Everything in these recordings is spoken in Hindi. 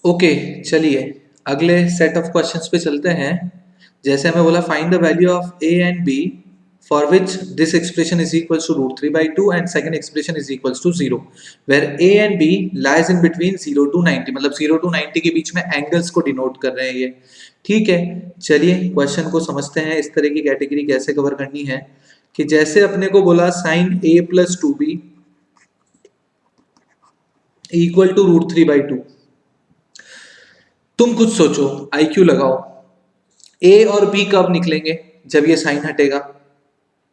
ओके, चलिए अगले सेट ऑफ क्वेश्चंस पे चलते हैं। जैसे हमें बोला find the value of A and B for which this expression is equals to √3/2 and second expression is equals to 0 where A and B lies in between 0 to 90, मतलब 0 to 90 के बीच में एंगल्स को डिनोट कर रहे हैं ये। ठीक है, चलिए क्वेश्चन को समझते हैं। इस तरह की कैटेगरी कैसे कवर करनी है कि जैसे अपने को बोला sine a plus 2b equal to √3/2। तुम कुछ सोचो, आईक्यू लगाओ। ए और बी कब निकलेंगे? जब ये साइन हटेगा।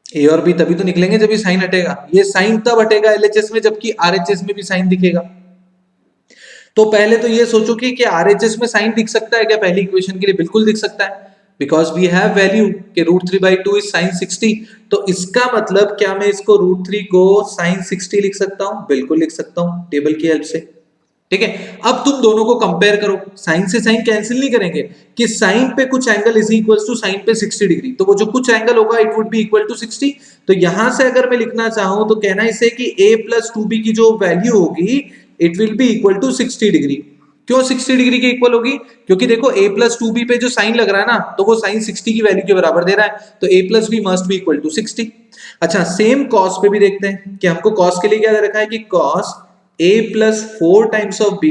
ए और बी तभी तो निकलेंगे जब ये साइन हटेगा। ये साइन तब हटेगा एलएचएस में जबकि आरएचएस में भी साइन दिखेगा। तो पहले तो ये सोचो कि आरएचएस में साइन दिख सकता है क्या? पहली इक्वेशन के लिए बिल्कुल दिख सकता है, बिकॉज वी हैव वैल्यू कि √3/2 इज साइन 60। तो इसका मतलब क्या मैं इसको √3 को साइन 60 लिख सकता हूं? बिल्कुल लिख सकता हूं टेबल की हेल्प से। ठीक है, अब तुम दोनों को कंपेयर करो। साइन से साइन कैंसिल नहीं करेंगे कि साइन पे कुछ angle is equal to sine पे 60 डिग्री, तो वो जो कुछ एंगल होगा it would be equal to 60। तो यहां से अगर मैं लिखना चाहूं तो कहना इसे कि a प्लस 2b की जो वैल्यू होगी it will be equal to 60 degree. क्यों 60 डिग्री के इक्वल होगी? क्योंकि देखो a प्लस 2b पे जो साइन लग रहा है ना, तो वो साइन 60 की वैल्यू के बराबर दे रहा है, तो a plus b must be equal to 60। अच्छा, सेम कॉस पे भी देखते हैं कि हमको कॉस के लिए क्या दे रखा है कि cos a plus 4 times of b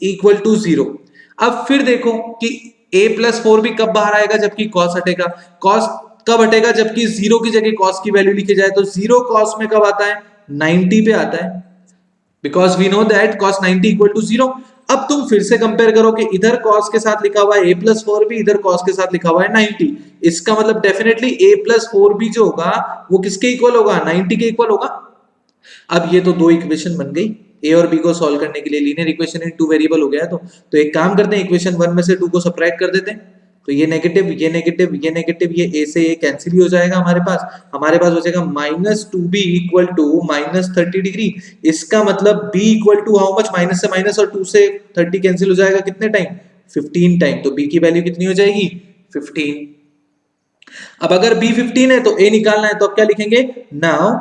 equal to 0। अब फिर देखो कि a प्लस 4b कब बाहर आएगा? जबकि कॉस हटेगा। कॉस कब हटेगा? जबकि 0 की जगह कॉस की वैल्यू लिखी जाए। तो 0 कॉस में कब आता है? 90 पे आता है, because we know that cos 90 equal to 0। अब तुम फिर से कंपेयर करो कि इधर cos के साथ लिखा हुआ है a प्लस 4b, इधर cos के साथ लिखा हुआ है 90। इसका मतलब डेफिनेटली a प्लस 4b जो होगा वो किसके इक्वल होगा? 90 के इक्वल होगा। अब ये तो दो इक्वेशन बन गई। ए और बी को सॉल्व करने के लिए linear equation in two variable हो गया है। तो एक काम करते हैं, इक्वेशन 1 में से 2 को सबट्रैक्ट कर देते हैं। तो ये नेगेटिव, ये नेगेटिव, ये नेगेटिव, ये ए से ये कैंसिल ही हो जाएगा। हमारे पास बचेगा -2b इक्वल टू -30 डिग्री। इसका मतलब b equal to how much? Minus से माइनस और 2 से 30 कैंसिल हो जाएगा कितने टाइम? 15 टाइम। तो b की वैल्यू कितनी हो जाएगी? 15। अब अगर b 15 है तो a निकालना है, तो अब क्या लिखेंगे? नाउ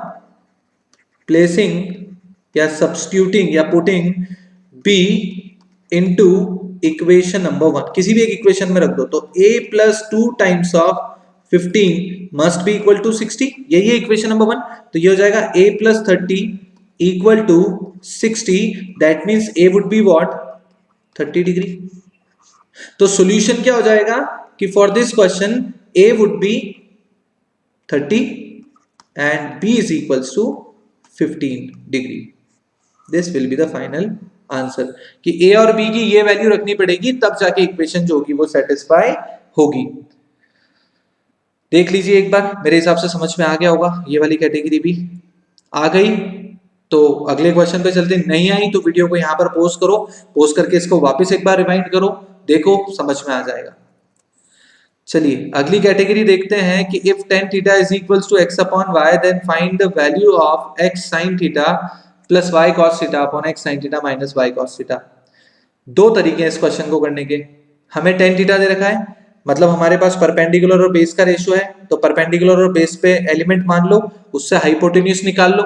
प्लेसिंग या सब्स्टिट्यूटिंग या putting b into equation number 1, किसी भी एक इक्वेशन में रख दो। तो a plus 2 times of 15 must be equal to 60। यही है इक्वेशन नंबर 1। तो ये हो जाएगा a plus 30 equal to 60। That means a would be what? 30 degree. तो सॉल्यूशन क्या हो जाएगा कि for this question a would be 30 and b is equals to 15 degree. This will be the final answer कि a और b की ये वैल्यू रखनी पड़ेगी, तब जाके इक्वेशन जो होगी वो सेटिस्फाई होगी। देख लीजिए एक बार, मेरे हिसाब से समझ में आ गया होगा। ये वाली कैटेगरी भी आ गई। तो अगले क्वेश्चन पे चलते। नहीं आई तो वीडियो को यहाँ पर पॉज करो, पॉज करके इसको वापस एक बार रिवाइंड करो, देखो समझ में आ जाएगा। चलिए अगली कैटेगरी देखते हैं कि if tan theta is equals to x upon y then find the value of x sin theta plus y cos theta upon x sin theta minus y cos theta. दो तरीके हैं इस क्वेश्चन को करने के। हमें tan थीटा दे रखा है, मतलब हमारे पास परपेंडिकुलर और बेस का रेशियो है, तो परपेंडिकुलर और बेस पे एलिमेंट मान लो, उससे हाइपोटेन्यूज निकाल लो।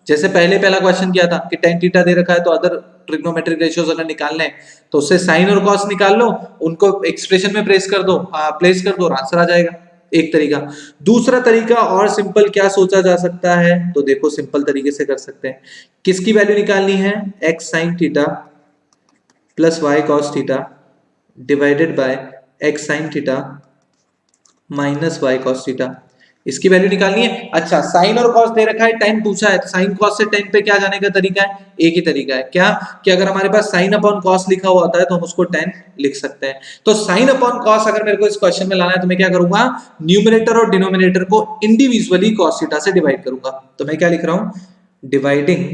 जैसे पहला क्वेश्चन किया था कि tan थीटा दे रखा है तो अदर ट्रिग्नोमेट्रिक रेशियोज अगर निकालने हैं तो उससे साइन और कॉस निकाल लो, उनको एक्सप्रेशन में प्लेस कर दो और आंसर आ जाएगा। एक तरीका। दूसरा तरीका और सिंपल क्या सोचा जा सकता है? तो देखो सिंपल तरीके से कर सकते हैं। किसकी वैल्यू निकालनी है? x sin theta plus y cos theta divided by x sin theta minus y cos theta, इसकी वैल्यू निकालनी है। अच्छा, साइन और कॉस दे रखा है, tan पूछा है, तो साइन कॉस से tan पे क्या जाने का तरीका है? एक ही तरीका है, क्या कि अगर हमारे पास साइन अपॉन कॉस लिखा हुआ होता है तो हम उसको tan लिख सकते हैं। तो साइन अपॉन कॉस अगर मेरे को इस क्वेश्चन में लाना है तो मैं क्या करूंगा? न्यूमरेटर और डिनोमिनेटर को इंडिविजुअली कॉस थीटा से डिवाइड करूंगा। तो मैं क्या लिख रहा हूं? Dividing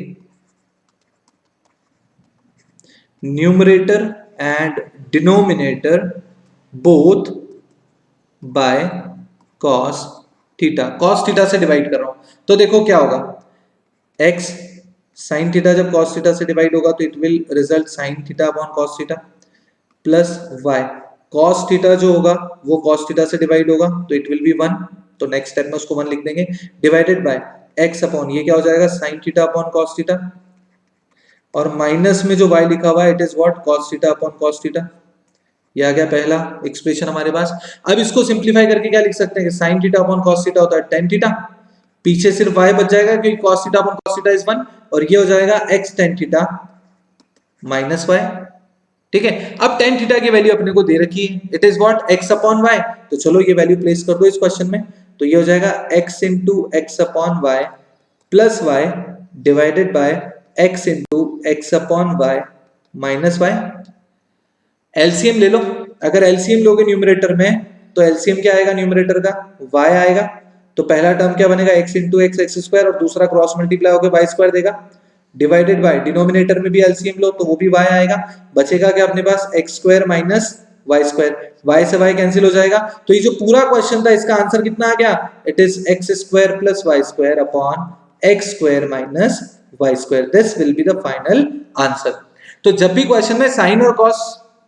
numerator and denominator both by cos theta. Cos theta से डिवाइड कर रहा हूं, तो देखो क्या होगा? x sin थीटा जब cos थीटा से डिवाइड होगा तो it will result sin theta upon cos theta plus y cos theta जो होगा वो cos थीटा से डिवाइड होगा तो इट विल बी 1। तो नेक्स्ट स्टेप में उसको 1 लिख देंगे डिवाइडेड बाय x अपॉन ये क्या हो जाएगा? sin theta upon cos theta और माइनस में जो y लिखा हुआ है it is what cos theta upon cos theta. ये आ गया पहला एक्सप्रेशन हमारे पास। अब इसको सिंप्लीफाई करके क्या लिख सकते हैं कि sin theta upon cos theta होता है tan थीटा, पीछे सिर्फ y बच जाएगा क्योंकि cos theta upon cos theta is 1, और ये हो जाएगा x tan theta minus y। ठीक है, अब tan थीटा की वैल्यू अपने को दे रखी है, it is what x upon y। तो चलो ये वैल्यू प्लेस कर दो इस क्वेश्चन में, तो ये हो जाएगा x into x upon y plus y divided by x into x upon y minus y। LCM ले लो, अगर एलसीएम लोगे न्यूमरेटर में तो एलसीएम क्या आएगा न्यूमरेटर का, y आएगा। तो पहला टर्म क्या बनेगा x into x x square, और दूसरा क्रॉस मल्टीप्लाई होकर वाई स्क्वायर देगा, डिवाइडेड बाय डिनोमिनेटर में भी एलसीएम लो तो वो भी y आएगा। बचेगा क्या अपने पास x square minus Y square, y से y कैंसिल हो जाएगा। तो ये जो पूरा क्वेश्चन था इसका आंसर कितना आ गया, it is x square plus Y square upon x square minus Y square. This will be the final answer. तो जब भी क्वेश्चन में साइन और कॉस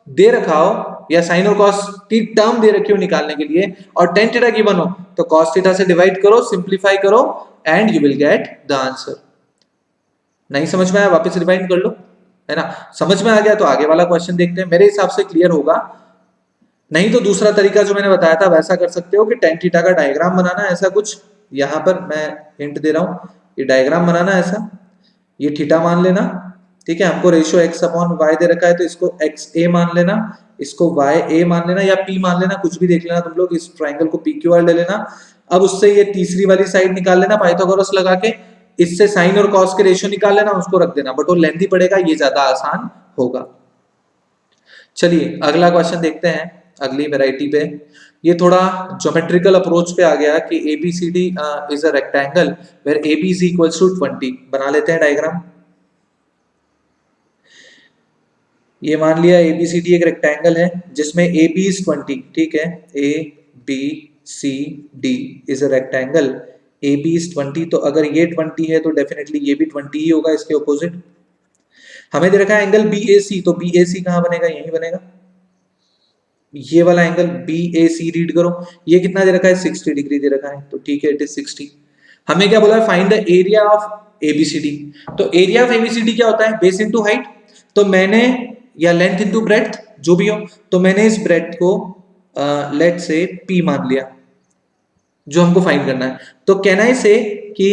दे रखा हो या साइन और कॉस की टर्म दे रखी हो निकालने के लिए और tan थीटा गिवन हो तो cos थीटा से डिवाइड करो, सिंपलीफाई करो and you will get the answer. नहीं समझ में आया वापस रिवाइंड कर लो, है ना। समझ में आ गया तो आगे वाला क्वेश्चन देखते हैं, मेरे हिसाब से क्लियर होगा। नहीं तो दूसरा तरीका जो मैंने बताया था वैसा कर सकते हो कि tan थीटा का डायग्राम बनाना, ऐसा कुछ यहां पर मैं हिंट दे रहा हूं, ये डायग्राम बनाना ऐसा, ये थीटा मान लेना, ठीक है। हमको रेशियो x अपॉन y दे रखा है तो इसको x a मान लेना, इसको y a मान लेना या p मान लेना, कुछ भी देख लेना तुम लोग। इस ट्रायंगल को PQR ले लेना। अब उससे ये तीसरी वाली साइड निकाल लेना पाइथागोरस लगा के, इससे साइन और कॉस के रेशियो निकाल लेना, उसको रख देना, बट वो लेंथी पड़ेगा, ये ज्यादा आसान होगा। चलिए अगला क्वेश्चन देखते हैं अगली वैरायटी पे। ये थोड़ा ज्योमेट्रिकल अप्रोच पे आ गया कि ABCD is a rectangle where AB is equals to 20। बना लेते हैं डायग्राम। ये मान लिया ABCD एक रेक्टेंगल है जिसमें AB इज 20, ठीक है। ABCD is a rectangle, AB is 20, तो अगर ये 20 है तो डेफिनेटली ये भी 20 ही होगा इसके ऑपोजिट। हमें दे रखा है एंगल BAC, तो BAC कहां बनेगा, यही बनेगा। ये वाला एंगल BAC रीड करो, ये कितना दे रखा है 60 डिग्री दे रखा है, तो ठीक है इट इज 60। हमें क्या बोला है, find the area of ABCD। तो एरिया ऑफ ABCD क्या होता है, बेस इनटू हाइट। तो मैंने, या लेंथ इनटू ब्रेड्थ जो भी हो, तो मैंने इस ब्रेड्थ को लेट से P मान लिया जो हमको फाइंड करना है। तो कैन आई से कि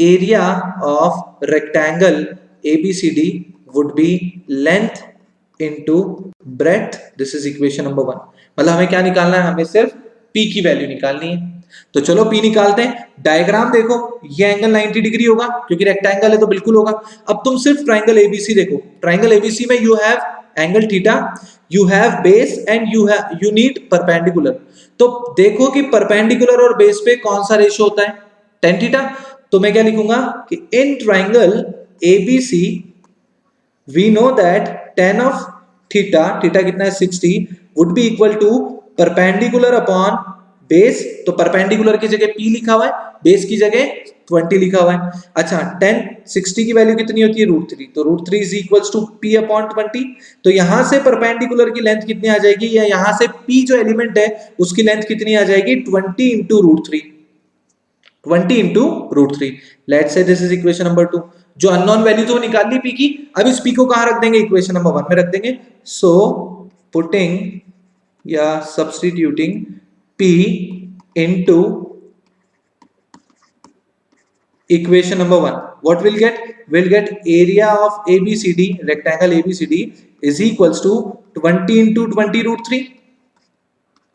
area of rectangle ABCD would be length into breadth, this is equation number 1। मतलब हमें क्या निकालना है, हमें सिर्फ P की वैल्यू निकालनी है। तो चलो P निकालते हैं। डायग्राम देखो, ये एंगल 90 डिग्री होगा क्योंकि रेक्टेंगल है तो बिल्कुल होगा। अब तुम सिर्फ ट्राइंगल ABC देखो, ट्राइंगल ABC में you have angle theta, you have base and you need perpendicular. तो देखो कि परपेंडिकुलर और बेस पे कौन सा रेशियो होता है, tan थीटा। तो मैं क्या लिखूंगा कि in triangle ABC we know that tan of theta, theta कितना है 60, would be equal to perpendicular upon base। तो परपेंडिकुलर की जगह P लिखा हुआ है, बेस की जगह 20 लिखा हुआ है। अच्छा tan 60 की वैल्यू कितनी होती है √3, तो √3 is equals to P upon 20। तो यहां से परपेंडिकुलर की लेंथ कितनी आ जाएगी, या यहां से P जो एलिमेंट है उसकी लेंथ कितनी आ जाएगी, 20 into √3, 20 into √3। Let's say this is equation number 2। जो अननोन वैल्यू तो निकाल ली P की, अब इस P को कहां रख देंगे, इक्वेशन नंबर 1 में रख देंगे। सो पुटिंग या substituting P into equation number 1, what will get, will get area of ABCD, rectangle ABCD is equals to 20 into 20 √3,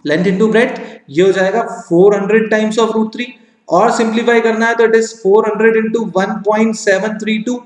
length into breadth, ये हो जाएगा 400 टाइम्स ऑफ √3, और सिंप्लीफाई करना है तो इट इज 400 इंटू 1.732।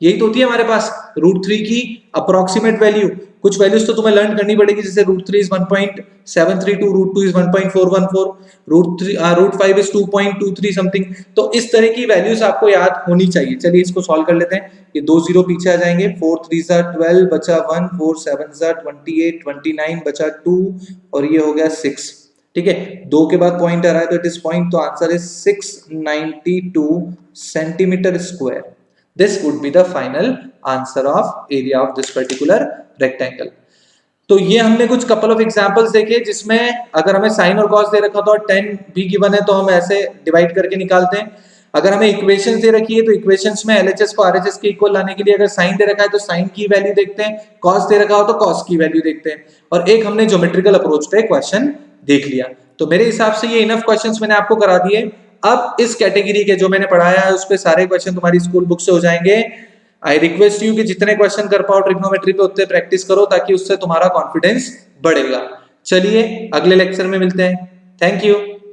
यही तो होती है हमारे पास √3 की अप्रोक्सीमेट वैल्यू। कुछ वैल्यूज तो तुम्हें लर्न करनी पड़ेगी, जैसे √3 इज 1.732, √2 इज 1.414, √5 इज 2.23 समथिंग। तो इस तरह की वैल्यूज आपको याद होनी चाहिए। चलिए इसको सॉल्व कर लेते हैं। ये 2 जीरो पीछे आ जाएंगे, 4 3 जा 12 बचा 1, 4 7 जा 28, 29 बचा 2, और ये हो गया 6। ठीक है, 2 के बाद पॉइंट आ रहा है तो इट इज पॉइंट, तो answer is 692 centimetre square. This would be the final answer of area of this particular rectangle। तो ये हमने कुछ couple of examples देखे जिसमें अगर हमें sin और cos दे रखा था और tan भी given है तो हम ऐसे डिवाइड करके निकालते हैं। अगर हमें इक्वेशंस दे रखी है तो इक्वेशंस में एलएचएस को आरएचएस के इक्वल लाने के लिए अगर साइन दे रखा है तो साइन की वैल्यू देखते हैं, कॉस दे रखा हो तो कॉस की वैल्यू देखते हैं, और एक हमने ज्योमेट्रिकल अप्रोच पे क्वेश्चन देख लिया। तो मेरे हिसाब से ये इनफ क्वेश्चंस मैंने आपको करा दिए। अब इस कैटेगरी के जो मैंने पढ़ाया है उस पे सारे क्वेश्चन तुम्हारी स्कूल बुक से हो जाएंगे। आई रिक्वेस्ट यू कि जितने क्वेश्चन कर पाओ ट्रिग्नोमेट्री पे उतने प्रैक्टिस करो ताकि उससे तुम्हारा कॉन्फिडेंस बढ़ेगा। चलिए अगले लेक्चर में मिलते हैं। Thank you.